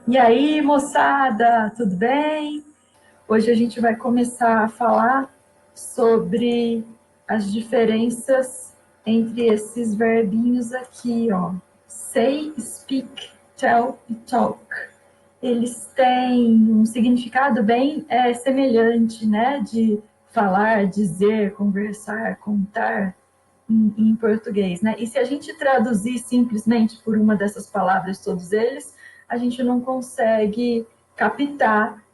E aí, moçada, tudo bem? Hoje a gente vai começar a falar sobre as diferenças entre esses verbinhos aqui, ó. Say, speak, tell e talk. Eles têm um significado bem semelhante, né? De falar, dizer, conversar, contar em português, né? E se a gente traduzir simplesmente por uma dessas palavras, todos eles, a gente não consegue captar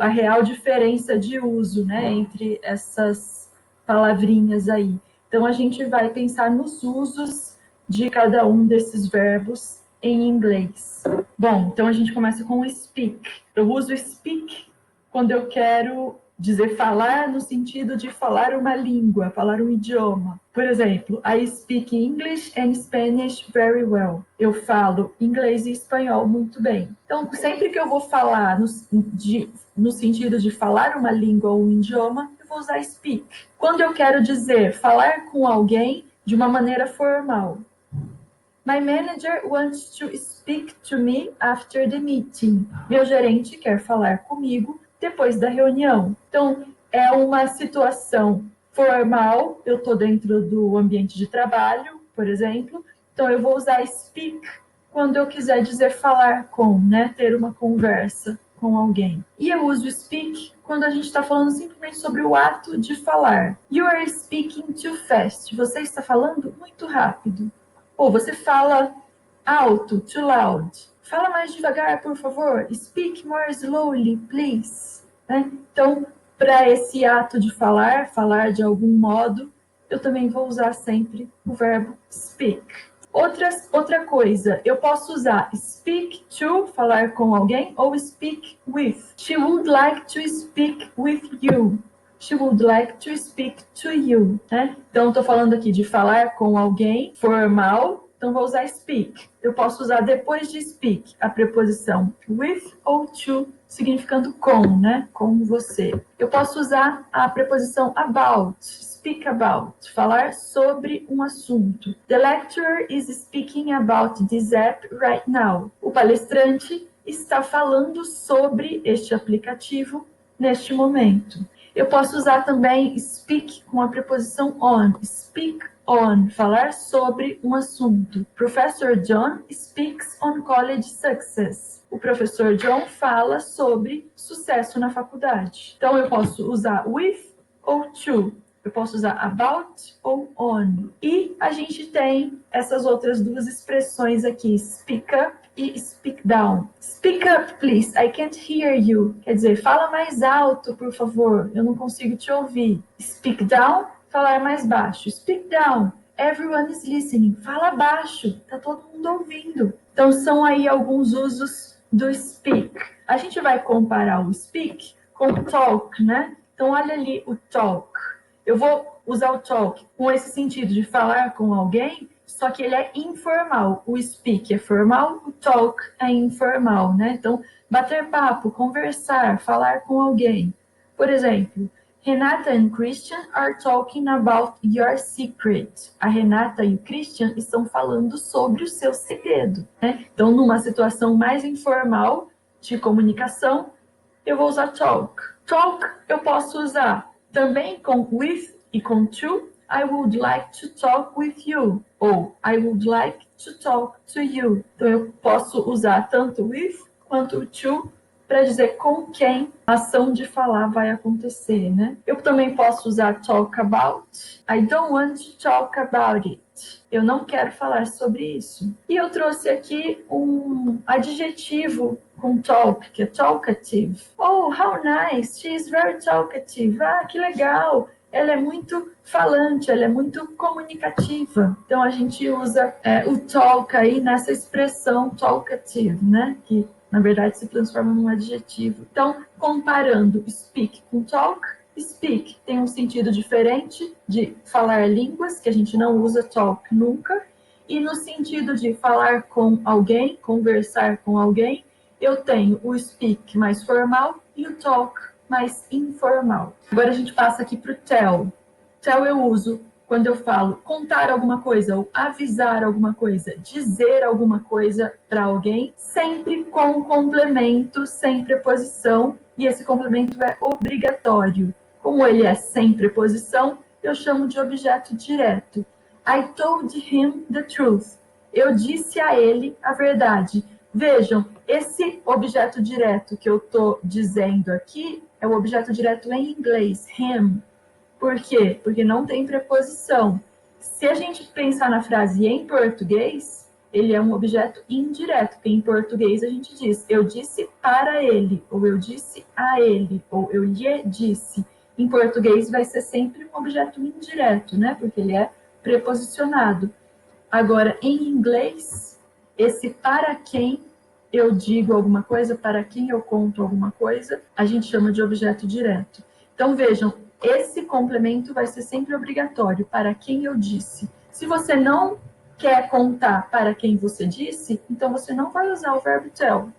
a real diferença de uso, né, entre essas palavrinhas aí. Então, a gente vai pensar nos usos de cada um desses verbos em inglês. Bom, então a gente começa com o speak. Eu uso speak quando eu quero dizer falar no sentido de falar uma língua, falar um idioma. Por exemplo, I speak English and Spanish very well. Eu falo inglês e espanhol muito bem. Então, sempre que eu vou falar no sentido de falar uma língua ou um idioma, eu vou usar speak. Quando eu quero dizer falar com alguém de uma maneira formal, My manager wants to speak to me after the meeting. Meu gerente quer falar comigo depois da reunião. Então, é uma situação formal, eu estou dentro do ambiente de trabalho, por exemplo, então eu vou usar speak quando eu quiser dizer falar com, né, ter uma conversa com alguém. E eu uso speak quando a gente está falando simplesmente sobre o ato de falar. You are speaking too fast. Você está falando muito rápido. Ou você fala alto, too loud. Fala mais devagar, por favor. Speak more slowly, please. Né? Então, para esse ato de falar, falar de algum modo, eu também vou usar sempre o verbo speak. Outra coisa, eu posso usar speak to, falar com alguém, ou speak with. She would like to speak with you. She would like to speak to you, né? Então, estou falando aqui de falar com alguém formal, então vou usar speak. Eu posso usar depois de speak a preposição with ou to, significando com, né? Com você. Eu posso usar a preposição about, speak about, falar sobre um assunto. The lecturer is speaking about this app right now. O palestrante está falando sobre este aplicativo neste momento. Eu posso usar também speak com a preposição on. Speak on, falar sobre um assunto. Professor John speaks on college success. O professor John fala sobre sucesso na faculdade. Então, eu posso usar with ou to. Eu posso usar about ou on. E a gente tem essas outras duas expressões aqui, speak up e speak down. Speak up, please. I can't hear you. Quer dizer, fala mais alto, por favor. Eu não consigo te ouvir. Speak down, falar mais baixo. Speak down. Everyone is listening. Fala baixo. Tá todo mundo ouvindo. Então, são aí alguns usos do speak. A gente vai comparar o speak com o talk, né? Então, olha ali o talk. Eu vou usar o talk com esse sentido de falar com alguém, só que ele é informal. O speak é formal, o talk é informal, né? Então, bater papo, conversar, falar com alguém. Por exemplo, Renata and Christian are talking about your secret. A Renata e o Christian estão falando sobre o seu segredo, né? Então, numa situação mais informal de comunicação, eu vou usar talk. Talk eu posso usar também com with e com to. I would like to talk with you. Ou I would like to talk to you. Então, eu posso usar tanto with quanto to para dizer com quem a ação de falar vai acontecer, né? Eu também posso usar talk about. I don't want to talk about it. Eu não quero falar sobre isso. E eu trouxe aqui um adjetivo com talk, que é talkative. Oh, how nice! She is very talkative. Ah, que legal! Ela é muito falante, ela é muito comunicativa. Então, a gente usa o talk aí nessa expressão talkative, né? Que, na verdade, se transforma num adjetivo. Então, comparando speak com talk, speak tem um sentido diferente de falar línguas, que a gente não usa talk nunca, e no sentido de falar com alguém, conversar com alguém, eu tenho o speak mais formal e o talk mais informal. Agora a gente passa aqui para o tell. Tell eu uso quando eu falo contar alguma coisa ou avisar alguma coisa, dizer alguma coisa para alguém, sempre com complemento, sem preposição, e esse complemento é obrigatório. Como ele é sem preposição, eu chamo de objeto direto. I told him the truth. Eu disse a ele a verdade. Vejam, esse objeto direto que eu estou dizendo aqui é o objeto direto em inglês, him. Por quê? Porque não tem preposição. Se a gente pensar na frase em português, ele é um objeto indireto, porque em português a gente diz eu disse para ele, ou eu disse a ele, ou eu lhe disse. Em português vai ser sempre um objeto indireto, né? Porque ele é preposicionado. Agora, em inglês, esse para quem eu digo alguma coisa, para quem eu conto alguma coisa, a gente chama de objeto direto. Então, vejam, esse complemento vai ser sempre obrigatório, para quem eu disse. Se você não quer contar para quem você disse, então você não vai usar o verbo tell.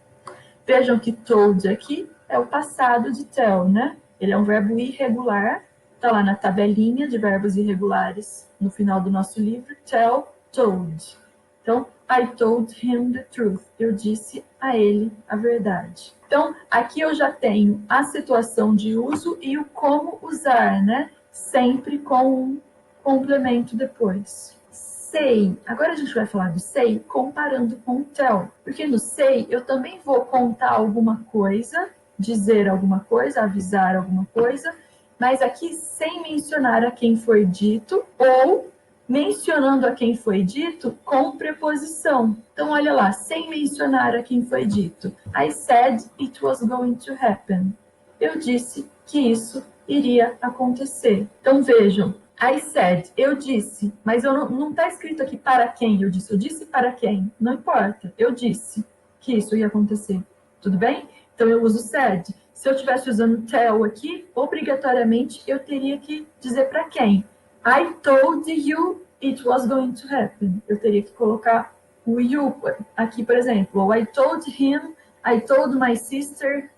Vejam que told aqui é o passado de tell, né? Ele é um verbo irregular, está lá na tabelinha de verbos irregulares no final do nosso livro, tell, told. Então, I told him the truth. Eu disse a ele a verdade. Então, aqui eu já tenho a situação de uso e o como usar, né? Sempre com um complemento depois. Say. Agora a gente vai falar do say comparando com o tell. Porque no say eu também vou contar alguma coisa, dizer alguma coisa, avisar alguma coisa, mas aqui sem mencionar a quem foi dito ou mencionando a quem foi dito com preposição. Então, olha lá, sem mencionar a quem foi dito. I said it was going to happen. Eu disse que isso iria acontecer. Então, vejam, I said, eu disse, mas não está escrito aqui para quem eu disse para quem, não importa, eu disse que isso ia acontecer, tudo bem? Então, eu uso said. Se eu estivesse usando tell aqui, obrigatoriamente eu teria que dizer para quem. I told you it was going to happen. Eu teria que colocar o you aqui, por exemplo. Ou I told him, I told my sister,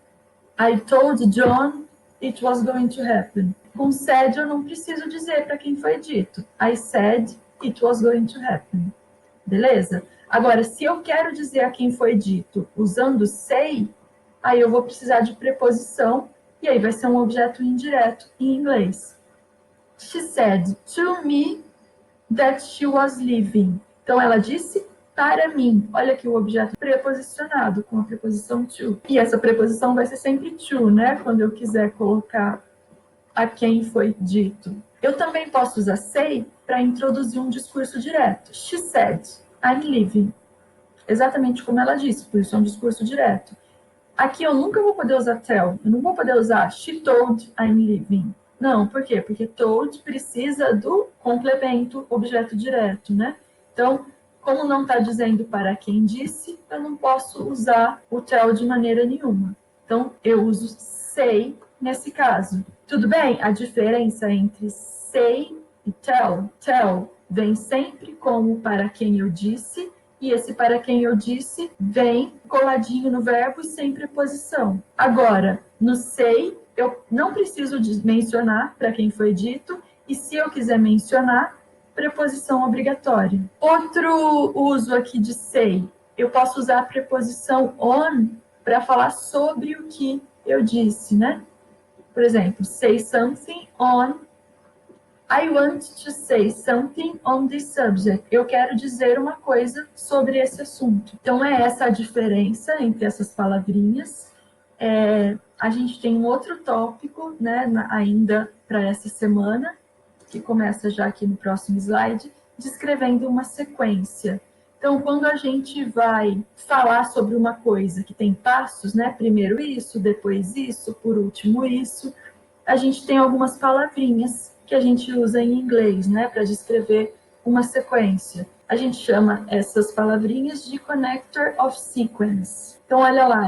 I told John it was going to happen. Com said eu não preciso dizer para quem foi dito. I said it was going to happen. Beleza? Agora, se eu quero dizer a quem foi dito usando say, aí eu vou precisar de preposição e aí vai ser um objeto indireto em inglês. She said to me that she was leaving. Então, ela disse para mim. Olha aqui o objeto preposicionado com a preposição to. E essa preposição vai ser sempre to, né? Quando eu quiser colocar a quem foi dito. Eu também posso usar say para introduzir um discurso direto. She said, I'm leaving. Exatamente como ela disse, por isso é um discurso direto. Aqui eu nunca vou poder usar tell. Eu não vou poder usar she told I'm leaving. Não, por quê? Porque told precisa do complemento objeto direto, né? Então, como não está dizendo para quem disse, eu não posso usar o tell de maneira nenhuma. Então, eu uso say nesse caso. Tudo bem? A diferença entre say e tell. Tell vem sempre como para quem eu disse, e esse para quem eu disse vem coladinho no verbo e sem preposição. Agora, no say, eu não preciso mencionar para quem foi dito, e se eu quiser mencionar, preposição obrigatória. Outro uso aqui de say, eu posso usar a preposição on para falar sobre o que eu disse, né? Por exemplo, say something on. I want to say something on this subject. Eu quero dizer uma coisa sobre esse assunto. Então, é essa a diferença entre essas palavrinhas. A gente tem um outro tópico, né, ainda para essa semana, que começa já aqui no próximo slide, descrevendo uma sequência. Então, quando a gente vai falar sobre uma coisa que tem passos, né, primeiro isso, depois isso, por último isso, a gente tem algumas palavrinhas que a gente usa em inglês, né, para descrever uma sequência. A gente chama essas palavrinhas de connector of sequence. Então, olha lá,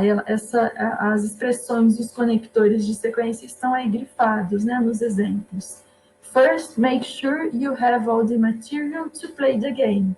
as expressões dos conectores de sequência estão aí grifados, né, nos exemplos. First, make sure you have all the material to play the game.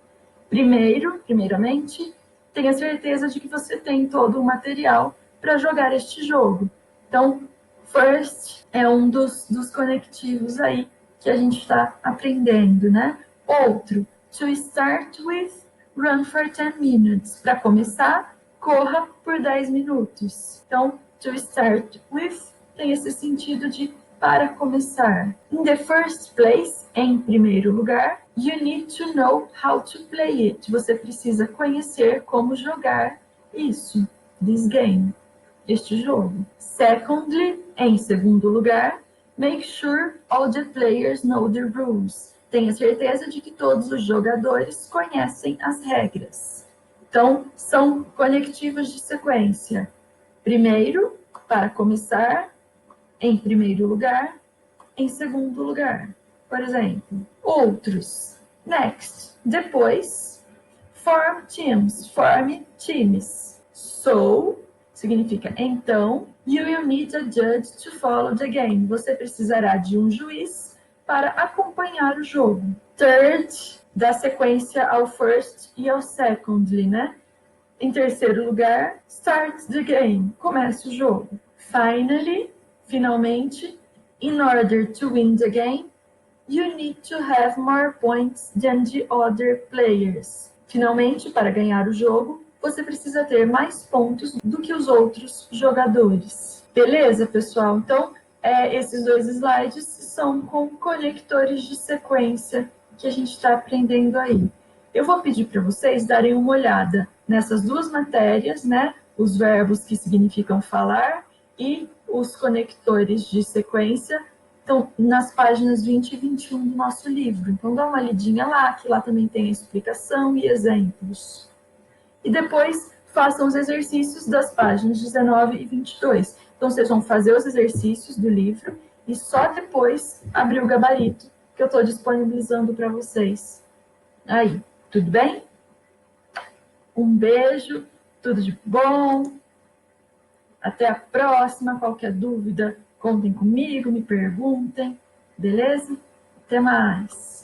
Primeiramente, tenha certeza de que você tem todo o material para jogar este jogo. Então, first é um dos conectivos aí que a gente está aprendendo, né? Outro, to start with, run for 10 minutes. Para começar, corra por 10 minutos. Então, to start with tem esse sentido de para começar. In the first place, em primeiro lugar, you need to know how to play it. Você precisa conhecer como jogar isso, this game, este jogo. Secondly, em segundo lugar, make sure all the players know the rules. Tenha certeza de que todos os jogadores conhecem as regras. Então, são conectivos de sequência. Primeiro, para começar, em primeiro lugar, em segundo lugar. Por exemplo, outros. Next, depois, form teams, forme times. So, significa então, you will need a judge to follow the game. Você precisará de um juiz para acompanhar o jogo. Third, dá sequência ao first e ao secondly, né? Em terceiro lugar, start the game, comece o jogo. Finally, finalmente, in order to win the game, you need to have more points than the other players. Finalmente, para ganhar o jogo, você precisa ter mais pontos do que os outros jogadores. Beleza, pessoal? Então, esses dois slides são com conectores de sequência que a gente está aprendendo aí. Eu vou pedir para vocês darem uma olhada nessas duas matérias, né? Os verbos que significam falar e os conectores de sequência. Então, nas páginas 20 e 21 do nosso livro. Então, dá uma lidinha lá, que lá também tem a explicação e exemplos. E depois, façam os exercícios das páginas 19 e 22. Então, vocês vão fazer os exercícios do livro e só depois abrir o gabarito que eu estou disponibilizando para vocês. Aí, tudo bem? Um beijo, tudo de bom. Até a próxima. Qualquer dúvida, contem comigo, me perguntem. Beleza? Até mais.